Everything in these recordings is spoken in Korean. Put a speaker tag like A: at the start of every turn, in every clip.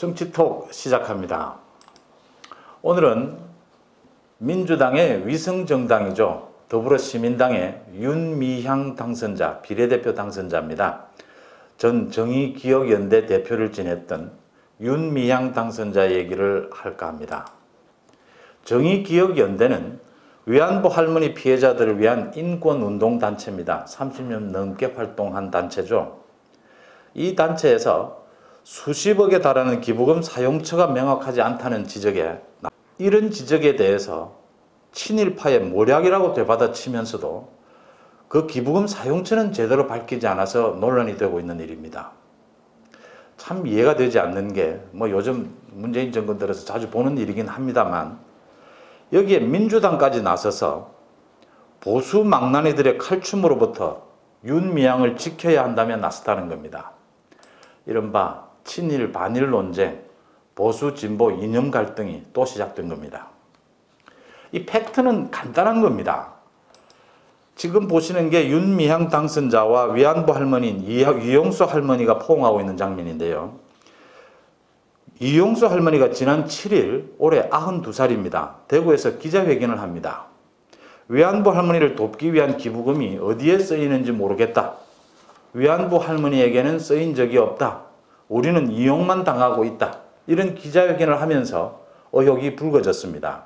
A: 정치톡 시작합니다. 오늘은 민주당의 위성정당이죠. 더불어시민당의 윤미향 당선자, 비례대표 당선자입니다. 전 정의기억연대 대표를 지냈던 윤미향 당선자 얘기를 할까 합니다. 정의기억연대는 위안부 할머니 피해자들을 위한 인권운동단체입니다. 30년 넘게 활동한 단체죠. 이 단체에서 수십억에 달하는 기부금 사용처가 명확하지 않다는 지적에, 이런 지적에 대해서 친일파의 모략이라고 되받아치면서도 그 기부금 사용처는 제대로 밝히지 않아서 논란이 되고 있는 일입니다. 참 이해가 되지 않는 게 요즘 문재인 정권 들어서 자주 보는 일이긴 합니다만, 여기에 민주당까지 나서서 보수 망나니들의 칼춤으로부터 윤미향을 지켜야 한다며 나섰다는 겁니다. 이른바 친일 반일 논쟁, 보수 진보 이념 갈등이 또 시작된 겁니다. 이 팩트는 간단한 겁니다. 지금 보시는 게 윤미향 당선자와 위안부 할머니인 이용수 할머니가 포옹하고 있는 장면인데요. 이용수 할머니가 지난 7일 올해 92살입니다. 대구에서 기자회견을 합니다. 위안부 할머니를 돕기 위한 기부금이 어디에 쓰이는지 모르겠다. 위안부 할머니에게는 쓰인 적이 없다. 우리는 이용만 당하고 있다. 이런 기자회견을 하면서 의혹이 불거졌습니다.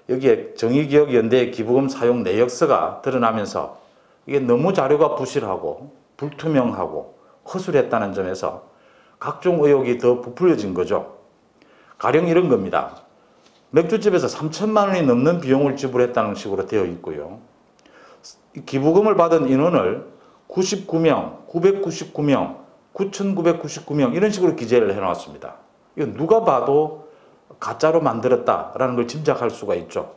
A: 여기에 정의기억연대의 기부금 사용 내역서가 드러나면서 이게 너무 자료가 부실하고 불투명하고 허술했다는 점에서 각종 의혹이 더 부풀려진 거죠. 가령 이런 겁니다. 맥주집에서 3천만 원이 넘는 비용을 지불했다는 식으로 되어 있고요. 기부금을 받은 인원을 99명, 999명, 9,999명 이런 식으로 기재를 해놨습니다. 이거 누가 봐도 가짜로 만들었다라는 걸 짐작할 수가 있죠.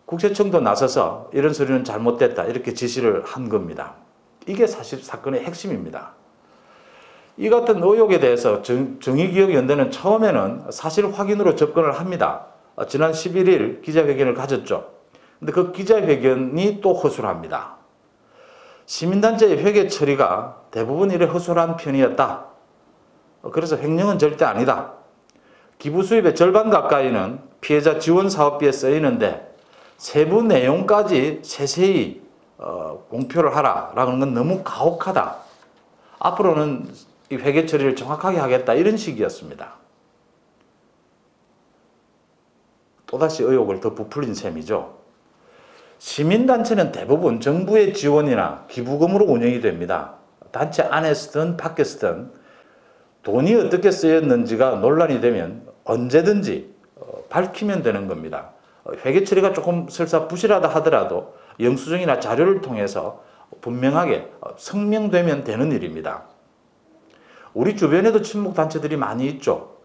A: 국세청도 나서서 이런 소리는 잘못됐다 이렇게 지시를 한 겁니다. 이게 사실 사건의 핵심입니다. 이 같은 의혹에 대해서 정의기억연대는 처음에는 사실 확인으로 접근을 합니다. 지난 11일 기자회견을 가졌죠. 근데 그 기자회견이 또 허술합니다. 시민단체의 회계 처리가 대부분 이래 허술한 편이었다. 그래서 횡령은 절대 아니다. 기부 수입의 절반 가까이는 피해자 지원 사업비에 쓰이는데 세부 내용까지 세세히 공표를 하라라는 건 너무 가혹하다. 앞으로는 이 회계 처리를 정확하게 하겠다 이런 식이었습니다. 또다시 의혹을 더 부풀린 셈이죠. 시민단체는 대부분 정부의 지원이나 기부금으로 운영이 됩니다. 단체 안에서든 밖에서든 돈이 어떻게 쓰였는지가 논란이 되면 언제든지 밝히면 되는 겁니다. 회계 처리가 조금 설사 부실하다 하더라도 영수증이나 자료를 통해서 분명하게 성명되면 되는 일입니다. 우리 주변에도 친목단체들이 많이 있죠.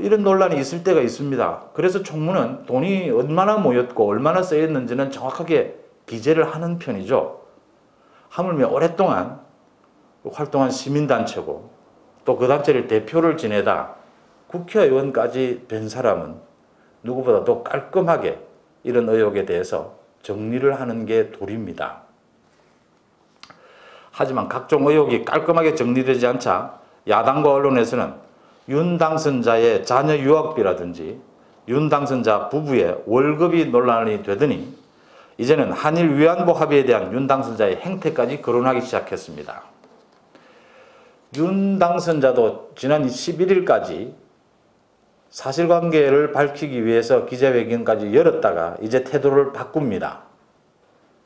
A: 이런 논란이 있을 때가 있습니다. 그래서 총무는 돈이 얼마나 모였고 얼마나 쓰였는지는 정확하게 기재를 하는 편이죠. 하물며 오랫동안 활동한 시민단체고 또 그 단체를 대표를 지내다 국회의원까지 된 사람은 누구보다도 깔끔하게 이런 의혹에 대해서 정리를 하는 게 도리입니다. 하지만 각종 의혹이 깔끔하게 정리되지 않자 야당과 언론에서는 윤 당선자의 자녀 유학비라든지 윤 당선자 부부의 월급이 논란이 되더니 이제는 한일 위안부 합의에 대한 윤 당선자의 행태까지 거론하기 시작했습니다. 윤 당선자도 지난 11일까지 사실관계를 밝히기 위해서 기자회견까지 열었다가 이제 태도를 바꿉니다.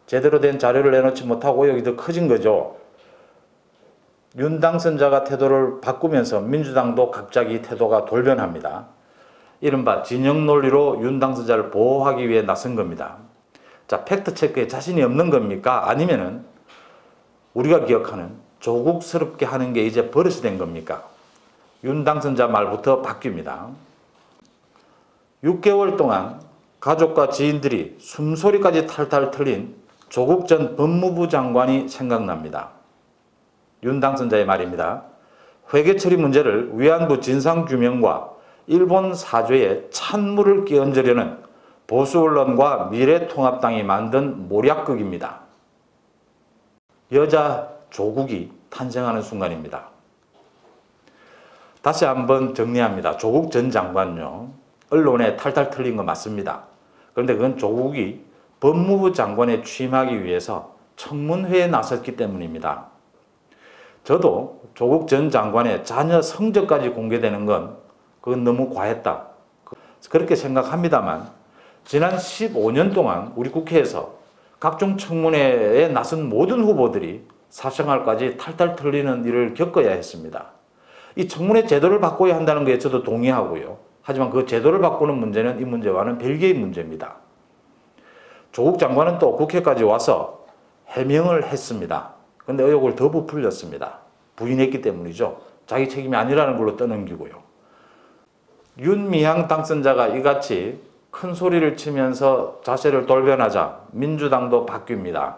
A: 제대로 된 자료를 내놓지 못하고 의혹이 더 커진 거죠. 윤 당선자가 태도를 바꾸면서 민주당도 갑자기 태도가 돌변합니다. 이른바 진영 논리로 윤 당선자를 보호하기 위해 나선 겁니다. 자, 팩트체크에 자신이 없는 겁니까? 아니면은 우리가 기억하는 조국스럽게 하는 게 이제 버릇이 된 겁니까? 윤 당선자 말부터 바뀝니다. 6개월 동안 가족과 지인들이 숨소리까지 탈탈 털린 조국 전 법무부 장관이 생각납니다. 윤 당선자의 말입니다. 회계 처리 문제를 위안부 진상규명과 일본 사죄에 찬물을 끼얹으려는 보수 언론과 미래통합당이 만든 모략극입니다. 여자 조국이 탄생하는 순간입니다. 다시 한번 정리합니다. 조국 전 장관요, 언론에 탈탈 털린 거 맞습니다. 그런데 그건 조국이 법무부 장관에 취임하기 위해서 청문회에 나섰기 때문입니다. 저도 조국 전 장관의 자녀 성적까지 공개되는 건 그건 너무 과했다, 그렇게 생각합니다만, 지난 15년 동안 우리 국회에서 각종 청문회에 나선 모든 후보들이 사생활까지 탈탈 털리는 일을 겪어야 했습니다. 이 청문회 제도를 바꿔야 한다는 것에 저도 동의하고요. 하지만 그 제도를 바꾸는 문제는 이 문제와는 별개의 문제입니다. 조국 장관은 또 국회까지 와서 해명을 했습니다. 그런데 의혹을 더 부풀렸습니다. 부인했기 때문이죠. 자기 책임이 아니라는 걸로 떠넘기고요. 윤미향 당선자가 이같이 큰 소리를 치면서 자세를 돌변하자 민주당도 바뀝니다.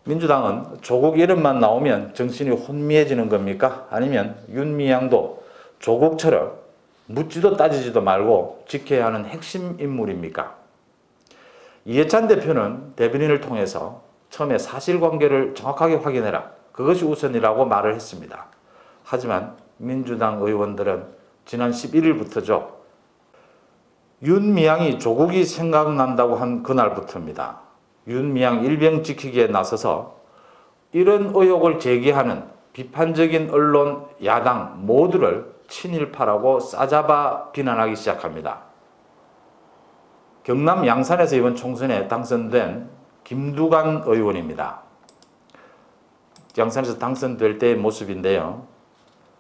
A: 민주당은 조국 이름만 나오면 정신이 혼미해지는 겁니까? 아니면 윤미향도 조국처럼 묻지도 따지지도 말고 지켜야 하는 핵심 인물입니까? 이해찬 대표는 대변인을 통해서 처음에 사실관계를 정확하게 확인해라, 그것이 우선이라고 말을 했습니다. 하지만 민주당 의원들은 지난 11일부터죠. 윤미향이 조국이 생각난다고 한 그날부터입니다. 윤미향 일병 지키기에 나서서 이런 의혹을 제기하는 비판적인 언론, 야당 모두를 친일파라고 싸잡아 비난하기 시작합니다. 경남 양산에서 이번 총선에 당선된 김두관 의원입니다. 양산에서 당선될 때의 모습인데요.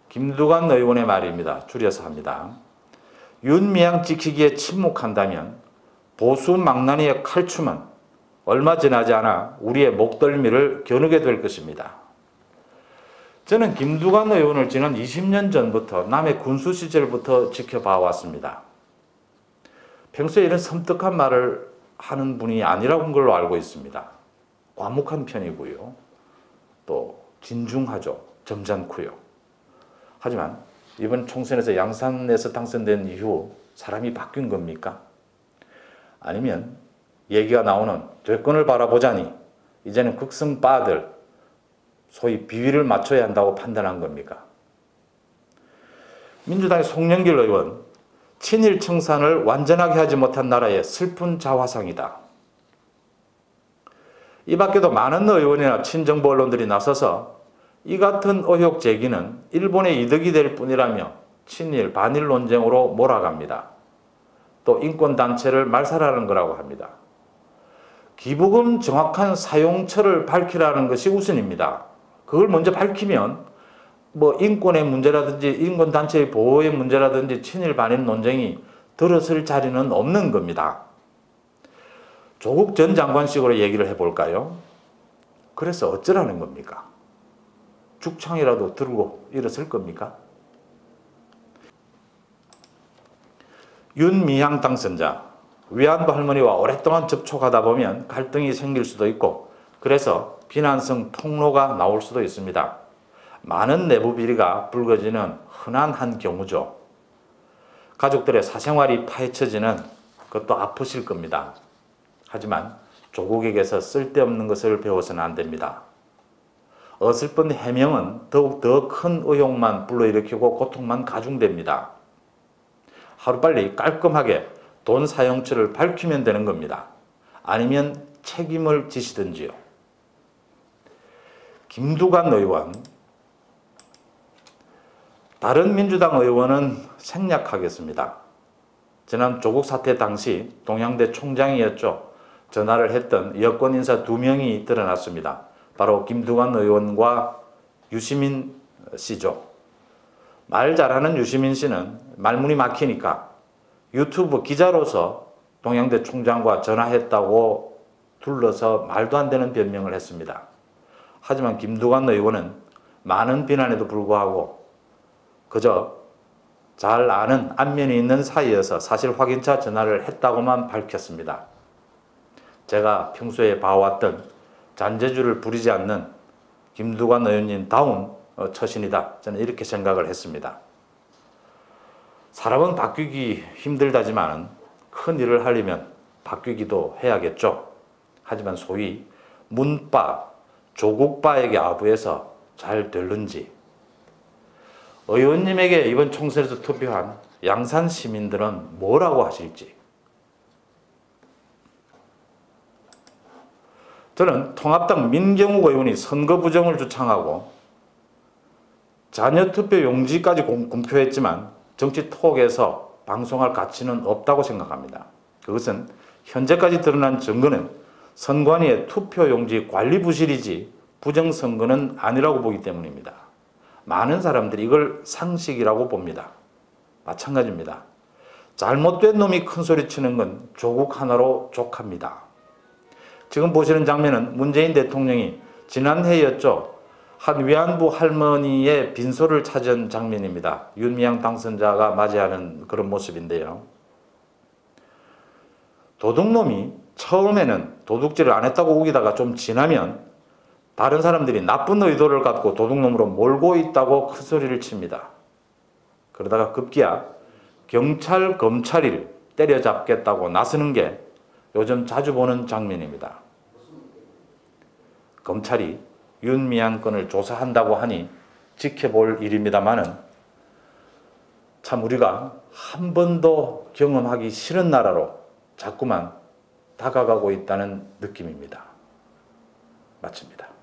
A: 김두관 의원의 말입니다. 줄여서 합니다. 윤미향 지키기에 침묵한다면 보수 망나니의 칼춤은 얼마 지나지 않아 우리의 목덜미를 겨누게 될 것입니다. 저는 김두관 의원을 지난 20년 전부터 남해 군수 시절부터 지켜봐 왔습니다. 평소에 이런 섬뜩한 말을 하는 분이 아니라는 걸로 알고 있습니다. 과묵한 편이고요. 또 진중하죠. 점잖고요. 하지만 이번 총선에서 양산에서 당선된 이후 사람이 바뀐 겁니까? 아니면 얘기가 나오는 대권을 바라보자니 이제는 극성빠들, 소위 비위를 맞춰야 한다고 판단한 겁니까? 민주당의 송영길 의원, 친일 청산을 완전하게 하지 못한 나라의 슬픈 자화상이다. 이 밖에도 많은 의원이나 친정부 언론들이 나서서 이 같은 의혹 제기는 일본의 이득이 될 뿐이라며 친일, 반일 논쟁으로 몰아갑니다. 또 인권단체를 말살하는 거라고 합니다. 기부금 정확한 사용처를 밝히라는 것이 우선입니다. 그걸 먼저 밝히면 인권의 문제라든지 인권단체의 보호의 문제라든지 친일, 반일 논쟁이 들어설 자리는 없는 겁니다. 조국 전 장관식으로 얘기를 해볼까요? 그래서 어쩌라는 겁니까? 죽창이라도 들고 일어설 겁니까? 윤미향 당선자, 위안부 할머니와 오랫동안 접촉하다 보면 갈등이 생길 수도 있고, 그래서 비난성 폭로가 나올 수도 있습니다. 많은 내부 비리가 불거지는 흔한 한 경우죠. 가족들의 사생활이 파헤쳐지는 것도 아프실 겁니다. 하지만 조국에게서 쓸데없는 것을 배워서는 안 됩니다. 어설픈 해명은 더욱 더 큰 의혹만 불러일으키고 고통만 가중됩니다. 하루빨리 깔끔하게 돈 사용처를 밝히면 되는 겁니다. 아니면 책임을 지시든지요. 김두관 의원, 다른 민주당 의원은 생략하겠습니다. 지난 조국 사태 당시 동양대 총장이었죠. 전화를 했던 여권 인사 2명이 드러났습니다. 바로 김두관 의원과 유시민 씨죠. 말 잘하는 유시민 씨는 말문이 막히니까 유튜브 기자로서 동양대 총장과 전화했다고 둘러서 말도 안 되는 변명을 했습니다. 하지만 김두관 의원은 많은 비난에도 불구하고 그저 잘 아는 안면이 있는 사이여서 사실 확인차 전화를 했다고만 밝혔습니다. 제가 평소에 봐왔던 잔재주를 부리지 않는 김두관 의원님 다운 처신이다. 저는 이렇게 생각을 했습니다. 사람은 바뀌기 힘들다지만 큰 일을 하려면 바뀌기도 해야겠죠. 하지만 소위 문바, 조국바에게 아부해서 잘 될는지, 의원님에게 이번 총선에서 투표한 양산 시민들은 뭐라고 하실지. 저는 통합당 민경욱 의원이 선거 부정을 주창하고 자녀 투표 용지까지 공표했지만 정치 톡에서 방송할 가치는 없다고 생각합니다. 그것은 현재까지 드러난 증거는 선관위의 투표 용지 관리 부실이지 부정선거는 아니라고 보기 때문입니다. 많은 사람들이 이걸 상식이라고 봅니다. 마찬가지입니다. 잘못된 놈이 큰소리 치는 건 조국 하나로 족합니다. 지금 보시는 장면은 문재인 대통령이 지난해였죠. 한 위안부 할머니의 빈소를 찾은 장면입니다. 윤미향 당선자가 맞이하는 그런 모습인데요. 도둑놈이 처음에는 도둑질을 안 했다고 우기다가 좀 지나면 다른 사람들이 나쁜 의도를 갖고 도둑놈으로 몰고 있다고 큰소리를 칩니다. 그러다가 급기야 경찰, 검찰을 때려잡겠다고 나서는 게 요즘 자주 보는 장면입니다. 검찰이 윤미향 건을 조사한다고 하니 지켜볼 일입니다마는 참 우리가 한 번도 경험하기 싫은 나라로 자꾸만 다가가고 있다는 느낌입니다. 마칩니다.